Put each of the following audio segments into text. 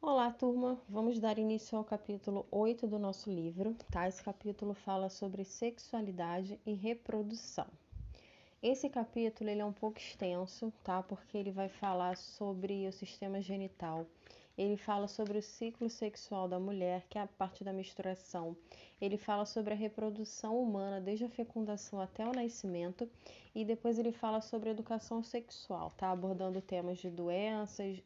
Olá, turma! Vamos dar início ao capítulo 8 do nosso livro, tá? Esse capítulo fala sobre sexualidade e reprodução. Esse capítulo ele é um pouco extenso, tá? Porque ele vai falar sobre o sistema genital. Ele fala sobre o ciclo sexual da mulher, que é a parte da menstruação. Ele fala sobre a reprodução humana, desde a fecundação até o nascimento. E depois ele fala sobre educação sexual, tá? Abordando temas de doenças,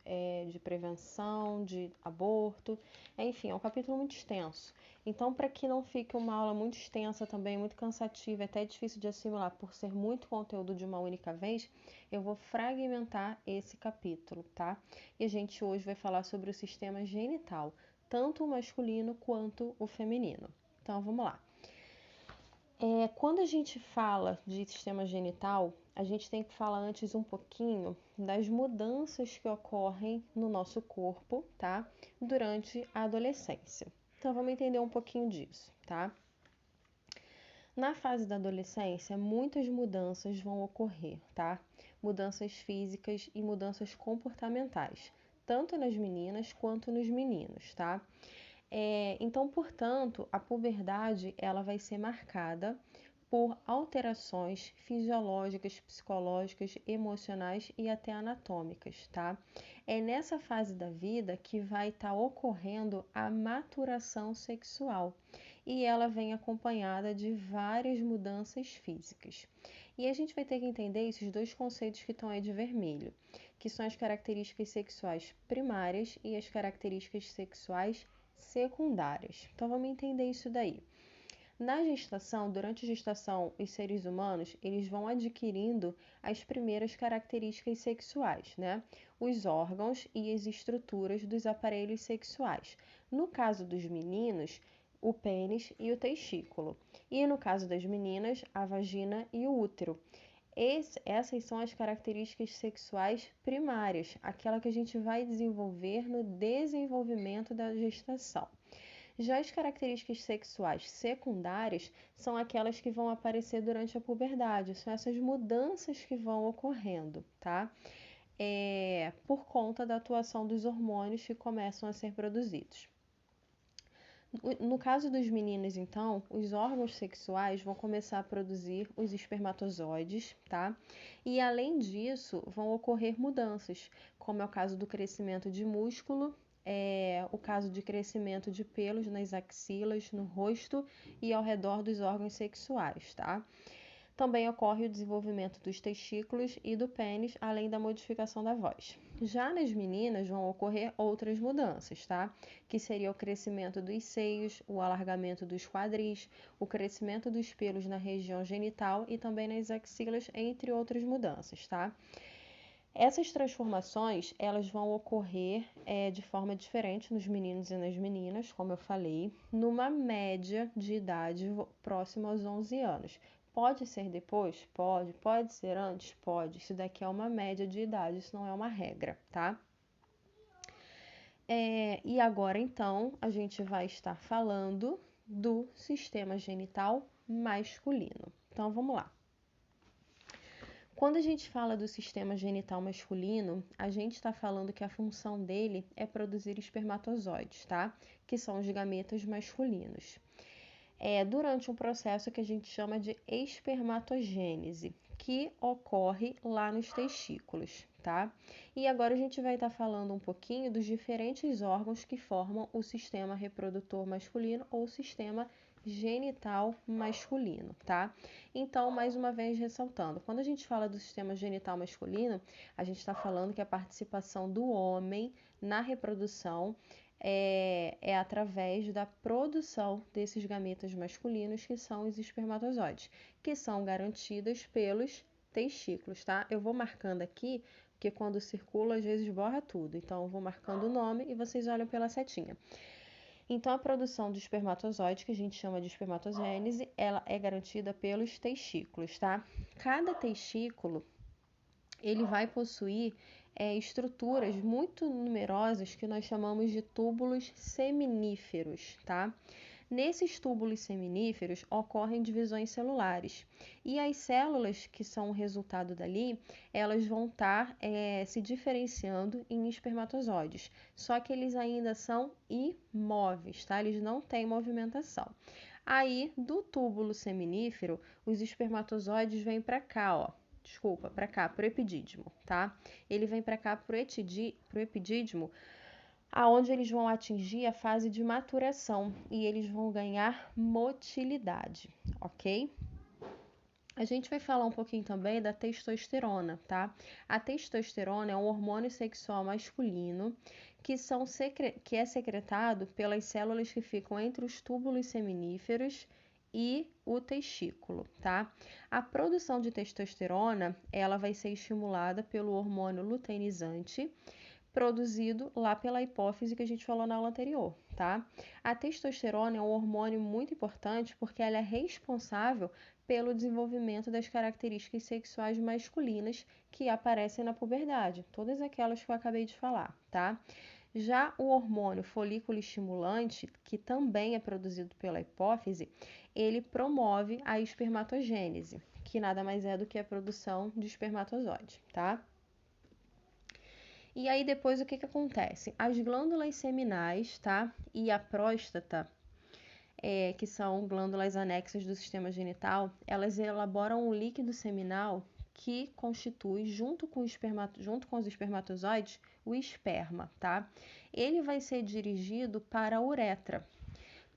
de prevenção, de aborto. Enfim, é um capítulo muito extenso. Então, para que não fique uma aula muito extensa também, muito cansativa, até difícil de assimilar por ser muito conteúdo de uma única vez, eu vou fragmentar esse capítulo, tá? E a gente hoje vai falar sobre o sistema genital, tanto o masculino quanto o feminino. Então, vamos lá. Quando a gente fala de sistema genital, a gente tem que falar antes um pouquinho das mudanças que ocorrem no nosso corpo, tá? Durante a adolescência. Então, vamos entender um pouquinho disso, tá? Na fase da adolescência, muitas mudanças vão ocorrer, tá? Mudanças físicas e mudanças comportamentais, tanto nas meninas quanto nos meninos, tá? Então, portanto, a puberdade ela vai ser marcada por alterações fisiológicas, psicológicas, emocionais e até anatômicas, tá? É nessa fase da vida que vai estar ocorrendo a maturação sexual e ela vem acompanhada de várias mudanças físicas. E a gente vai ter que entender esses dois conceitos que estão aí de vermelho, que são as características sexuais primárias e as características sexuais secundárias. Então vamos entender isso daí. Na gestação, durante a gestação, os seres humanos, eles vão adquirindo as primeiras características sexuais, né? Os órgãos e as estruturas dos aparelhos sexuais. No caso dos meninos, o pênis e o testículo. E no caso das meninas, a vagina e o útero. Essas são as características sexuais primárias, aquela que a gente vai desenvolver no desenvolvimento da gestação. Já as características sexuais secundárias são aquelas que vão aparecer durante a puberdade, são essas mudanças que vão ocorrendo, tá? Por conta da atuação dos hormônios que começam a ser produzidos. No caso dos meninos, então, os órgãos sexuais vão começar a produzir os espermatozoides, tá? E além disso, vão ocorrer mudanças, como é o caso do crescimento de músculo, o caso de crescimento de pelos nas axilas, no rosto e ao redor dos órgãos sexuais, tá? Também ocorre o desenvolvimento dos testículos e do pênis, além da modificação da voz. Já nas meninas vão ocorrer outras mudanças, tá? Que seria o crescimento dos seios, o alargamento dos quadris, o crescimento dos pelos na região genital e também nas axilas, entre outras mudanças, tá? Essas transformações, elas vão ocorrer de forma diferente nos meninos e nas meninas, como eu falei, numa média de idade próxima aos 11 anos. Pode ser depois? Pode. Pode ser antes? Pode. Isso daqui é uma média de idade, isso não é uma regra, tá? E agora, então, a gente vai estar falando do sistema genital masculino. Então, vamos lá. Quando a gente fala do sistema genital masculino, a gente está falando que a função dele é produzir espermatozoides, tá? Que são os gametas masculinos. Durante um processo que a gente chama de espermatogênese, que ocorre lá nos testículos, tá? E agora a gente vai estar falando um pouquinho dos diferentes órgãos que formam o sistema reprodutor masculino ou sistema genital masculino, tá? Então, mais uma vez ressaltando, quando a gente fala do sistema genital masculino, a gente está falando que a participação do homem na reprodução é através da produção desses gametas masculinos, que são os espermatozoides, que são garantidos pelos testículos, tá? Eu vou marcando aqui, porque quando circula, às vezes borra tudo. Então, eu vou marcando o nome e vocês olham pela setinha. Então, a produção de espermatozoide, que a gente chama de espermatogênese, ela é garantida pelos testículos, tá? Cada testículo, ele vai possuir estruturas muito numerosas que nós chamamos de túbulos seminíferos, tá? Nesses túbulos seminíferos ocorrem divisões celulares e as células que são o resultado dali, elas vão estar se diferenciando em espermatozoides, só que eles ainda são imóveis, tá? Eles não têm movimentação. Aí, do túbulo seminífero, os espermatozoides vêm para cá, ó. Desculpa, para cá, pro epidídimo, tá? Ele vem para cá pro epidídimo, aonde eles vão atingir a fase de maturação e eles vão ganhar motilidade, ok? A gente vai falar um pouquinho também da testosterona, tá? A testosterona é um hormônio sexual masculino que é secretado pelas células que ficam entre os túbulos seminíferos e o testículo, tá? A produção de testosterona, ela vai ser estimulada pelo hormônio luteinizante, produzido lá pela hipófise que a gente falou na aula anterior, tá? A testosterona é um hormônio muito importante porque ela é responsável pelo desenvolvimento das características sexuais masculinas que aparecem na puberdade, todas aquelas que eu acabei de falar, tá? Já o hormônio folículo estimulante, que também é produzido pela hipófise, ele promove a espermatogênese, que nada mais é do que a produção de espermatozoide, tá? E aí depois o que acontece? As glândulas seminais, tá? E a próstata, que são glândulas anexas do sistema genital, elas elaboram um líquido seminal que constitui, junto com os espermatozoides, o esperma, tá? Ele vai ser dirigido para a uretra,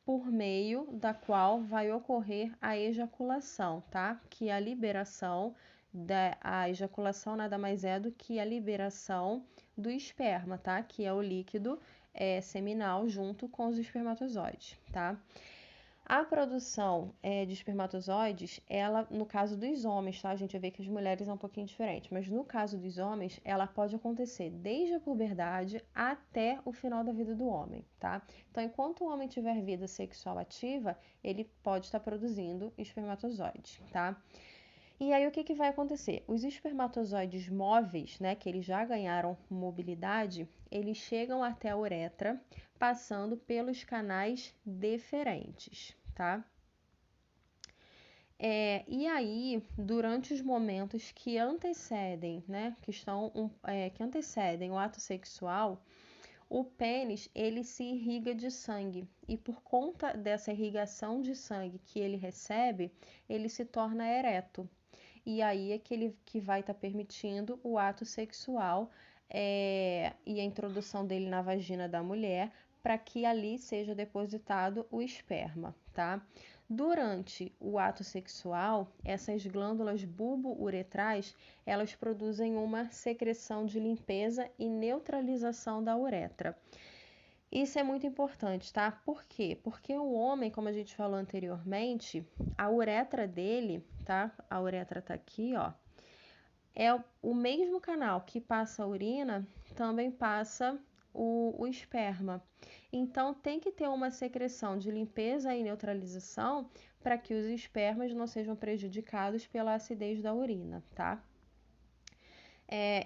por meio da qual vai ocorrer a ejaculação, tá? Que a liberação a ejaculação nada mais é do que a liberação do esperma, tá? Que é o líquido seminal junto com os espermatozoides, tá? A produção de espermatozoides, ela, no caso dos homens, tá? A gente vai ver que as mulheres é um pouquinho diferente, mas no caso dos homens, ela pode acontecer desde a puberdade até o final da vida do homem, tá? Então, enquanto o homem tiver vida sexual ativa, ele pode estar produzindo espermatozoides, tá? E aí, o que vai acontecer? Os espermatozoides móveis, né, que eles já ganharam mobilidade, eles chegam até a uretra, passando pelos canais deferentes, tá? E aí, durante os momentos que antecedem, né, que antecedem o ato sexual, o pênis, ele se irriga de sangue e por conta dessa irrigação de sangue que ele recebe, ele se torna ereto. E aí é que vai estar permitindo o ato sexual e a introdução dele na vagina da mulher para que ali seja depositado o esperma, tá? Durante o ato sexual, essas glândulas bulbo-uretrais, elas produzem uma secreção de limpeza e neutralização da uretra. Isso é muito importante, tá? Por quê? Porque o homem, como a gente falou anteriormente, a uretra dele, tá? A uretra tá aqui, ó. É o mesmo canal que passa a urina, também passa o esperma. Então, tem que ter uma secreção de limpeza e neutralização para que os espermas não sejam prejudicados pela acidez da urina, tá?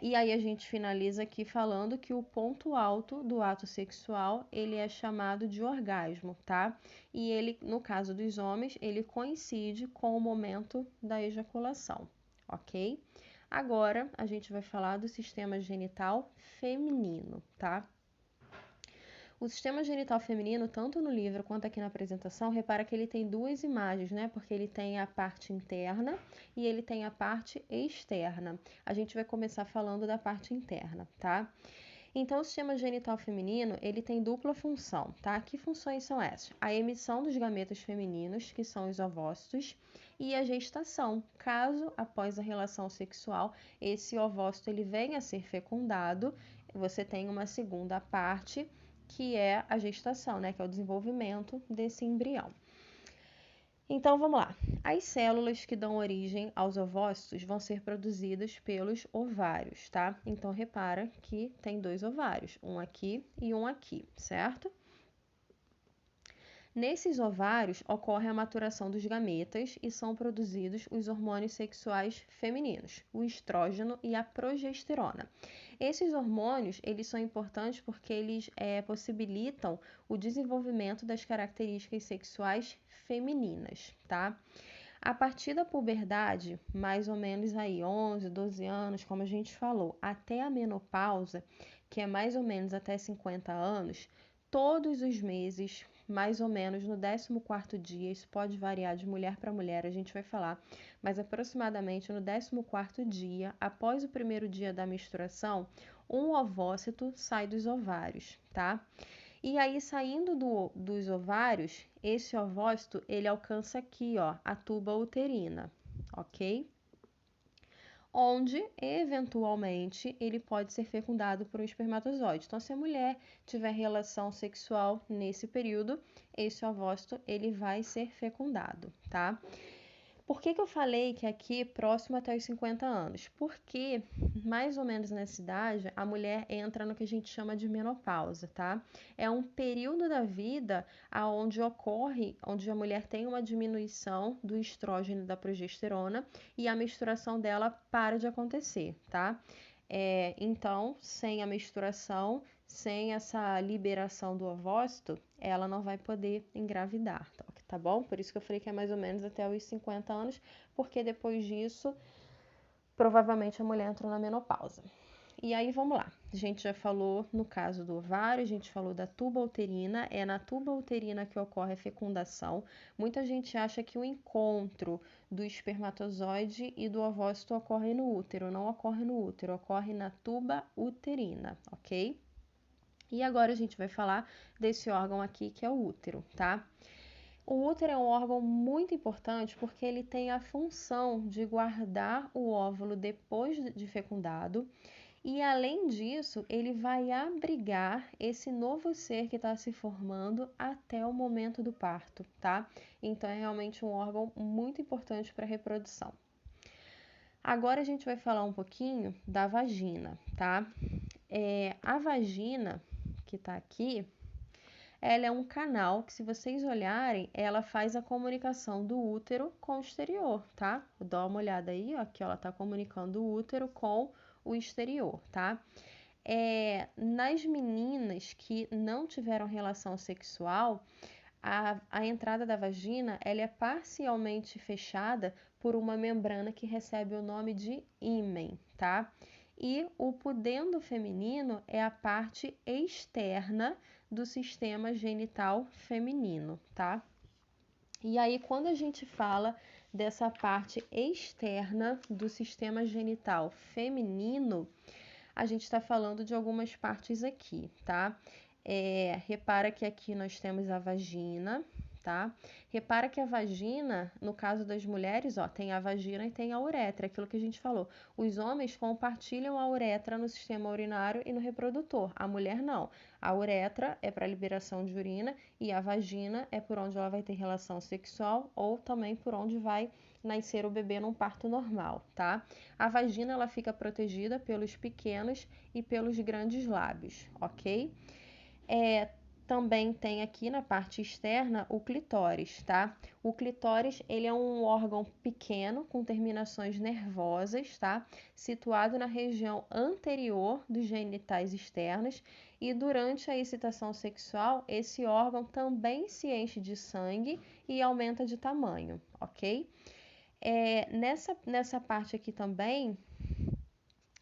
E aí a gente finaliza aqui falando que o ponto alto do ato sexual, ele é chamado de orgasmo, tá? E ele, no caso dos homens, ele coincide com o momento da ejaculação, ok? Agora, a gente vai falar do sistema genital feminino, tá? O sistema genital feminino, tanto no livro quanto aqui na apresentação, repara que ele tem duas imagens, né? Porque ele tem a parte interna e ele tem a parte externa. A gente vai começar falando da parte interna, tá? Então, o sistema genital feminino, ele tem dupla função, tá? Que funções são essas? A emissão dos gametas femininos, que são os ovócitos, e a gestação, caso após a relação sexual, esse ovócito ele venha a ser fecundado, você tem uma segunda parte, que é a gestação, né? Que é o desenvolvimento desse embrião. Então, vamos lá. As células que dão origem aos ovócitos vão ser produzidas pelos ovários, tá? Então, repara que tem dois ovários, um aqui e um aqui, certo? Nesses ovários ocorre a maturação dos gametas e são produzidos os hormônios sexuais femininos, o estrógeno e a progesterona. Esses hormônios, eles são importantes porque eles possibilitam o desenvolvimento das características sexuais femininas, tá? A partir da puberdade, mais ou menos aí 11, 12 anos, como a gente falou, até a menopausa, que é mais ou menos até 50 anos, todos os meses, mais ou menos no 14º dia, isso pode variar de mulher para mulher, a gente vai falar, mas aproximadamente no 14º dia, após o primeiro dia da menstruação, um ovócito sai dos ovários, tá? E aí, saindo dos ovários, esse ovócito, ele alcança aqui, ó, a tuba uterina, ok? Onde, eventualmente, ele pode ser fecundado por um espermatozoide. Então, se a mulher tiver relação sexual nesse período, esse ovócito, ele vai ser fecundado, tá? Por que eu falei que aqui próximo até os 50 anos? Porque mais ou menos nessa idade a mulher entra no que a gente chama de menopausa, tá? É um período da vida onde onde a mulher tem uma diminuição do estrógeno e da progesterona e a menstruação dela para de acontecer, tá? Então, sem a menstruação, sem essa liberação do ovócito, ela não vai poder engravidar, tá bom? Por isso que eu falei que é mais ou menos até os 50 anos, porque depois disso, provavelmente a mulher entra na menopausa. E aí, vamos lá. A gente já falou no caso do ovário, a gente falou da tuba uterina, é na tuba uterina que ocorre a fecundação. Muita gente acha que o encontro do espermatozoide e do ovócito ocorre no útero. Não ocorre no útero, ocorre na tuba uterina, ok? E agora a gente vai falar desse órgão aqui que é o útero, tá? O útero é um órgão muito importante porque ele tem a função de guardar o óvulo depois de fecundado e, além disso, ele vai abrigar esse novo ser que está se formando até o momento do parto, tá? Então, é realmente um órgão muito importante para a reprodução. Agora a gente vai falar um pouquinho da vagina, tá? A vagina, que tá aqui, ela é um canal que, se vocês olharem, ela faz a comunicação do útero com o exterior, tá? Dá uma olhada aí, ó, que ela tá comunicando o útero com o exterior, tá? Nas meninas que não tiveram relação sexual, a entrada da vagina ela é parcialmente fechada por uma membrana que recebe o nome de ímen, tá? E o pudendo feminino é a parte externa do sistema genital feminino, tá? E aí, quando a gente fala dessa parte externa do sistema genital feminino, a gente está falando de algumas partes aqui, tá? Repara que aqui nós temos a vagina, tá? Repara que a vagina, no caso das mulheres, ó, tem a vagina e tem a uretra, aquilo que a gente falou. Os homens compartilham a uretra no sistema urinário e no reprodutor, a mulher não. A uretra é para liberação de urina e a vagina é por onde ela vai ter relação sexual ou também por onde vai nascer o bebê num parto normal, tá? A vagina ela fica protegida pelos pequenos e pelos grandes lábios, ok? Também tem aqui na parte externa o clitóris, tá? O clitóris, ele é um órgão pequeno com terminações nervosas, tá? Situado na região anterior dos genitais externos e durante a excitação sexual, esse órgão também se enche de sangue e aumenta de tamanho, ok? Nessa parte aqui também,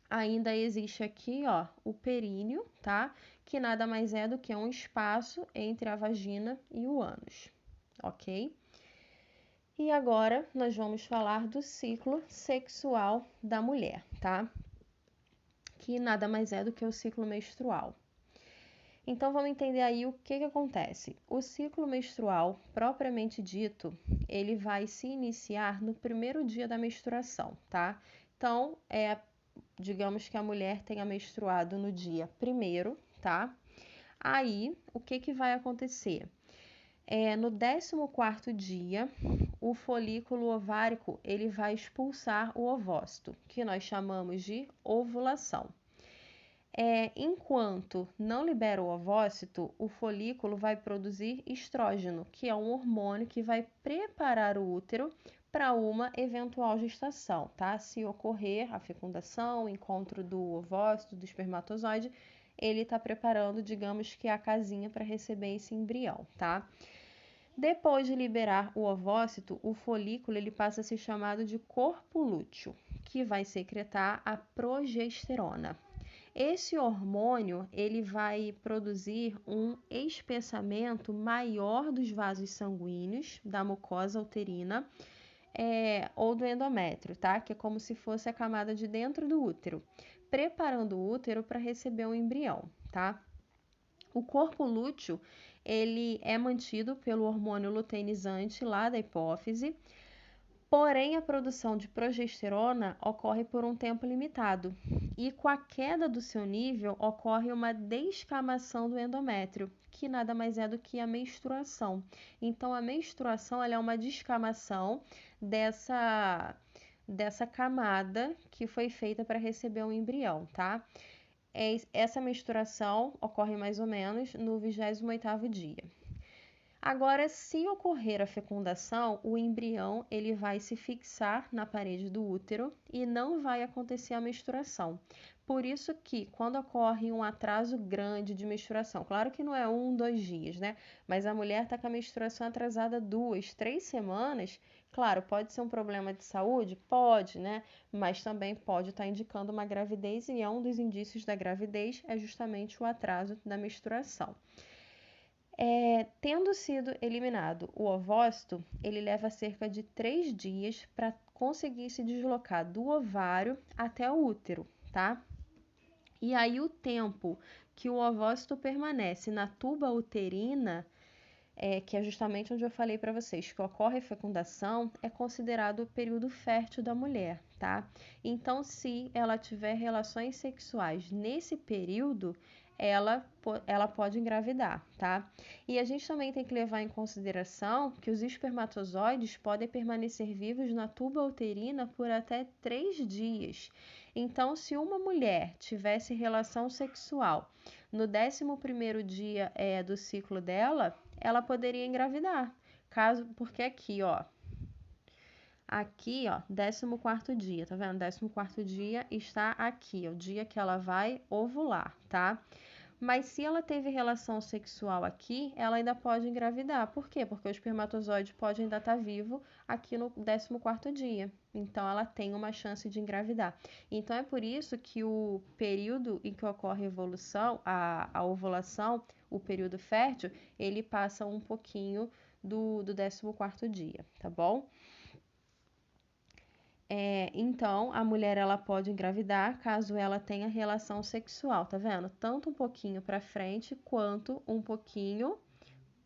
ainda existe aqui, ó, o períneo, tá? Que nada mais é do que um espaço entre a vagina e o ânus, ok? E agora nós vamos falar do ciclo sexual da mulher, tá? Que nada mais é do que o ciclo menstrual. Então vamos entender aí o que acontece. O ciclo menstrual, propriamente dito, ele vai se iniciar no primeiro dia da menstruação, tá? Então, digamos que a mulher tenha menstruado no dia 1º, tá? Aí, o que vai acontecer? No 14º dia, o folículo ovárico, ele vai expulsar o ovócito, que nós chamamos de ovulação. Enquanto não libera o ovócito, o folículo vai produzir estrógeno, que é um hormônio que vai preparar o útero para uma eventual gestação, tá? Se ocorrer a fecundação, o encontro do ovócito, do espermatozoide, ele está preparando, digamos que a casinha para receber esse embrião, tá? Depois de liberar o ovócito, o folículo ele passa a ser chamado de corpo lúteo, que vai secretar a progesterona. Esse hormônio ele vai produzir um espessamento maior dos vasos sanguíneos da mucosa uterina ou do endométrio, tá? Que é como se fosse a camada de dentro do útero, preparando o útero para receber um embrião, tá? O corpo lúteo ele é mantido pelo hormônio luteinizante lá da hipófise. Porém, a produção de progesterona ocorre por um tempo limitado e com a queda do seu nível ocorre uma descamação do endométrio, que nada mais é do que a menstruação. Então, a menstruação ela é uma descamação dessa camada que foi feita para receber um embrião, tá? Essa menstruação ocorre mais ou menos no 28º dia. Agora, se ocorrer a fecundação, o embrião ele vai se fixar na parede do útero e não vai acontecer a menstruação. Por isso que, quando ocorre um atraso grande de menstruação, claro que não é 1, 2 dias, né? Mas a mulher está com a menstruação atrasada 2, 3 semanas, claro, pode ser um problema de saúde? Pode, né? Mas também pode estar indicando uma gravidez e um dos indícios da gravidez é justamente o atraso da menstruação. Tendo sido eliminado o ovócito, ele leva cerca de 3 dias para conseguir se deslocar do ovário até o útero, tá? E aí o tempo que o ovócito permanece na tuba uterina, que é justamente onde eu falei para vocês que ocorre a fecundação, é considerado o período fértil da mulher, tá? Então, se ela tiver relações sexuais nesse período, ela pode engravidar, tá? E a gente também tem que levar em consideração que os espermatozoides podem permanecer vivos na tuba uterina por até 3 dias. Então, se uma mulher tivesse relação sexual no 11º dia do ciclo dela, ela poderia engravidar. Porque aqui, ó, 14º dia, tá vendo? 14º dia está aqui, o dia que ela vai ovular, tá? Mas se ela teve relação sexual aqui, ela ainda pode engravidar. Por quê? Porque o espermatozoide pode ainda estar vivo aqui no 14º dia. Então, ela tem uma chance de engravidar. Então, é por isso que o período em que ocorre a evolução, a ovulação, o período fértil, ele passa um pouquinho do 14º dia, tá bom? Então, a mulher ela pode engravidar caso ela tenha relação sexual, tá vendo? Tanto um pouquinho para frente quanto um pouquinho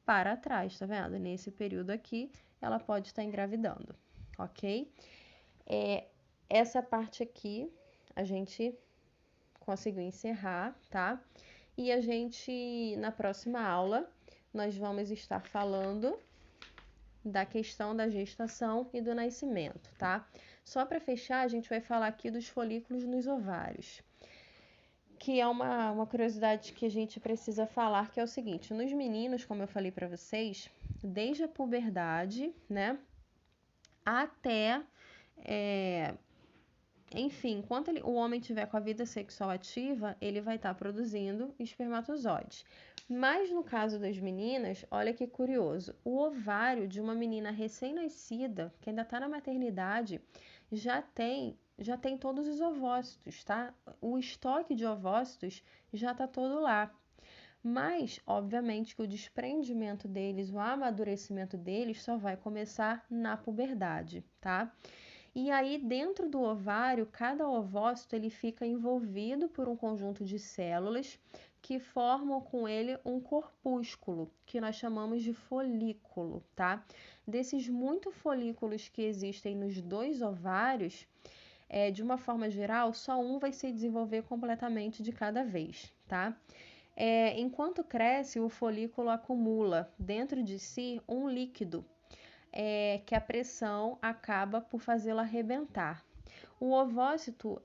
para trás, tá vendo? Nesse período aqui, ela pode estar engravidando, ok? Essa parte aqui a gente conseguiu encerrar, tá? E a gente, na próxima aula, nós vamos estar falando da questão da gestação e do nascimento, tá? Só para fechar, a gente vai falar aqui dos folículos nos ovários, que é uma curiosidade que a gente precisa falar, que é o seguinte: nos meninos, como eu falei para vocês, desde a puberdade, né, até, enfim, enquanto o homem tiver com a vida sexual ativa, ele vai estar produzindo espermatozoides. Mas no caso das meninas, olha que curioso, o ovário de uma menina recém-nascida, que ainda está na maternidade, já tem todos os ovócitos, tá? O estoque de ovócitos já está todo lá. Mas, obviamente, que o desprendimento deles, o amadurecimento deles só vai começar na puberdade, tá? E aí, dentro do ovário, cada ovócito ele fica envolvido por um conjunto de células que formam com ele um corpúsculo, que nós chamamos de folículo, tá? Desses muitos folículos que existem nos 2 ovários, de uma forma geral, só um vai se desenvolver completamente de cada vez, tá? Enquanto cresce, o folículo acumula dentro de si um líquido, que a pressão acaba por fazê-lo arrebentar. O ovócito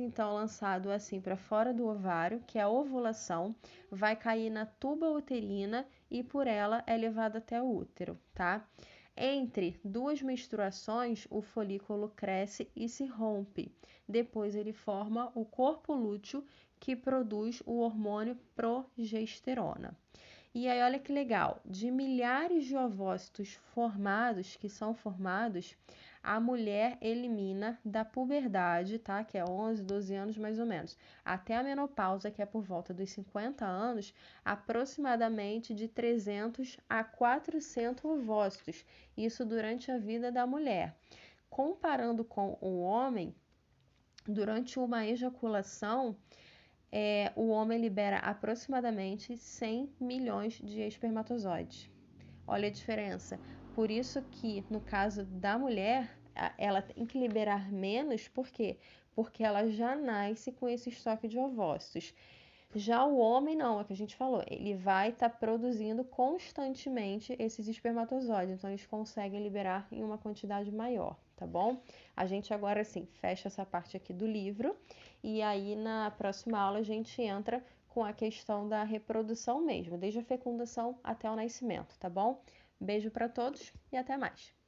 então lançado assim para fora do ovário, que é a ovulação, vai cair na tuba uterina e por ela é levado até o útero, tá? Entre duas menstruações, o folículo cresce e se rompe. Depois ele forma o corpo lúteo, que produz o hormônio progesterona. E aí, olha que legal, de milhares de ovócitos que são formados, a mulher elimina da puberdade, tá? Que é 11, 12 anos mais ou menos, até a menopausa, que é por volta dos 50 anos, aproximadamente de 300 a 400 ovócitos. Isso durante a vida da mulher. Comparando com o homem, durante uma ejaculação, o homem libera aproximadamente 100 milhões de espermatozoides. Olha a diferença. Por isso que, no caso da mulher, ela tem que liberar menos, por quê? Porque ela já nasce com esse estoque de ovócitos. Já o homem não, é o que a gente falou, ele vai estar produzindo constantemente esses espermatozoides, então eles conseguem liberar em uma quantidade maior, tá bom? A gente agora sim fecha essa parte aqui do livro e aí na próxima aula a gente entra com a questão da reprodução mesmo, desde a fecundação até o nascimento, tá bom? Beijo para todos e até mais.